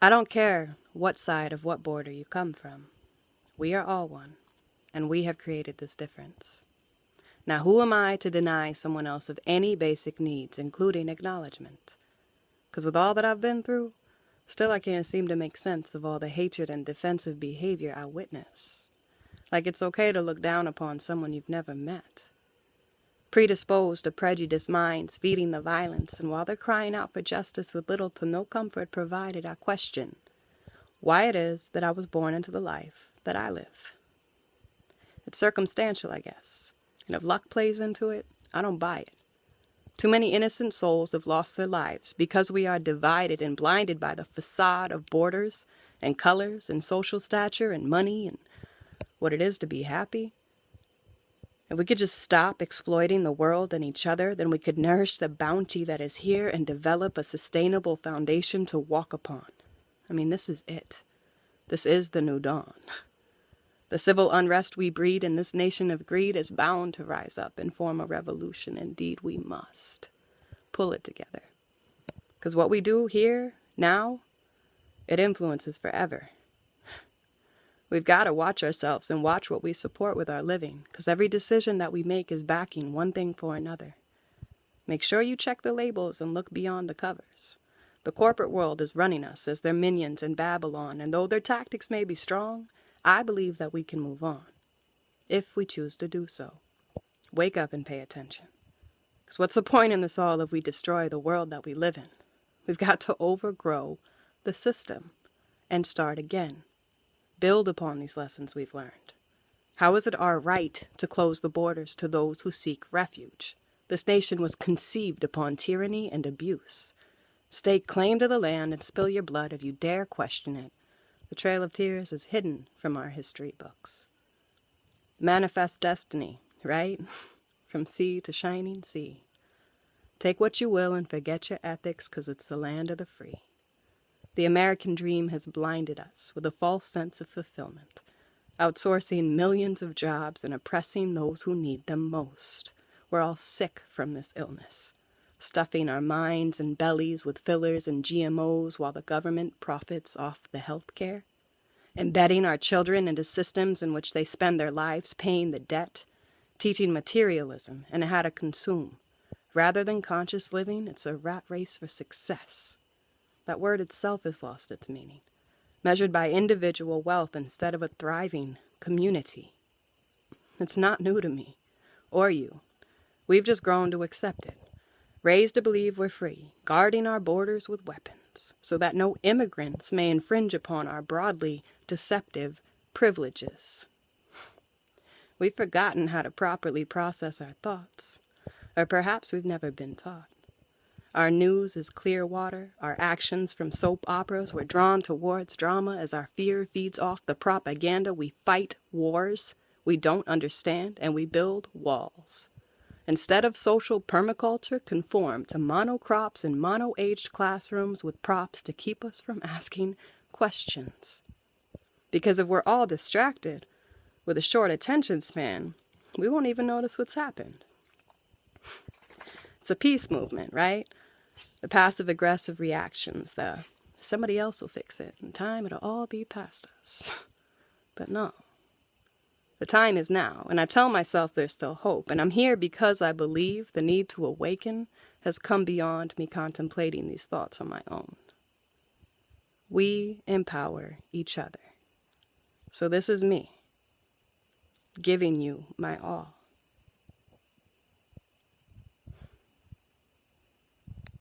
I don't care what side of what border you come from. We are all one, and we have created this difference. Now, who am I to deny someone else of any basic needs, including acknowledgement? Because with all that I've been through, still I can't seem to make sense of all the hatred and defensive behavior I witness. Like it's okay to look down upon someone you've never met. Predisposed to prejudiced minds feeding the violence, and while they're crying out for justice with little to no comfort provided, I question why it is that I was born into the life that I live. It's circumstantial, I guess, and if luck plays into it, I don't buy it. Too many innocent souls have lost their lives because we are divided and blinded by the facade of borders and colors and social stature and money and what it is to be happy. If we could just stop exploiting the world and each other, then we could nourish the bounty that is here and develop a sustainable foundation to walk upon. I mean, this is it. This is the new dawn. The civil unrest we breed in this nation of greed is bound to rise up and form a revolution. Indeed, we must pull it together. Because what we do here, now, it influences forever. We've got to watch ourselves and watch what we support with our living, because every decision that we make is backing one thing for another. Make sure you check the labels and look beyond the covers. The corporate world is running us as their minions in Babylon, and though their tactics may be strong, I believe that we can move on, if we choose to do so. Wake up and pay attention. Because what's the point in this all if we destroy the world that we live in? We've got to overgrow the system and start again. Build upon these lessons we've learned. How is it our right to close the borders to those who seek refuge? This nation was conceived upon tyranny and abuse. Stake claim to the land and spill your blood if you dare question it. The trail of tears is hidden from our history books. Manifest destiny, right? From sea to shining sea. Take what you will and forget your ethics, 'cause it's the land of the free. The American dream has blinded us with a false sense of fulfillment, outsourcing millions of jobs and oppressing those who need them most. We're all sick from this illness, stuffing our minds and bellies with fillers and GMOs while the government profits off the health care, embedding our children into systems in which they spend their lives paying the debt, teaching materialism and how to consume. Rather than conscious living, it's a rat race for success. That word itself has lost its meaning, measured by individual wealth instead of a thriving community. It's not new to me, or you. We've just grown to accept it, raised to believe we're free, guarding our borders with weapons, so that no immigrants may infringe upon our broadly deceptive privileges. We've forgotten how to properly process our thoughts, or perhaps we've never been taught. Our news is clear water. Our actions from soap operas were drawn towards drama as our fear feeds off the propaganda. We fight wars we don't understand, and we build walls. Instead of social permaculture, conform to monocrops and mono-aged classrooms with props to keep us from asking questions. Because if we're all distracted with a short attention span, we won't even notice what's happened. It's a peace movement, right? The passive-aggressive reactions, the somebody else will fix it, in time it'll all be past us. But no. The time is now, and I tell myself there's still hope, and I'm here because I believe the need to awaken has come beyond me contemplating these thoughts on my own. We empower each other. So this is me, giving you my all.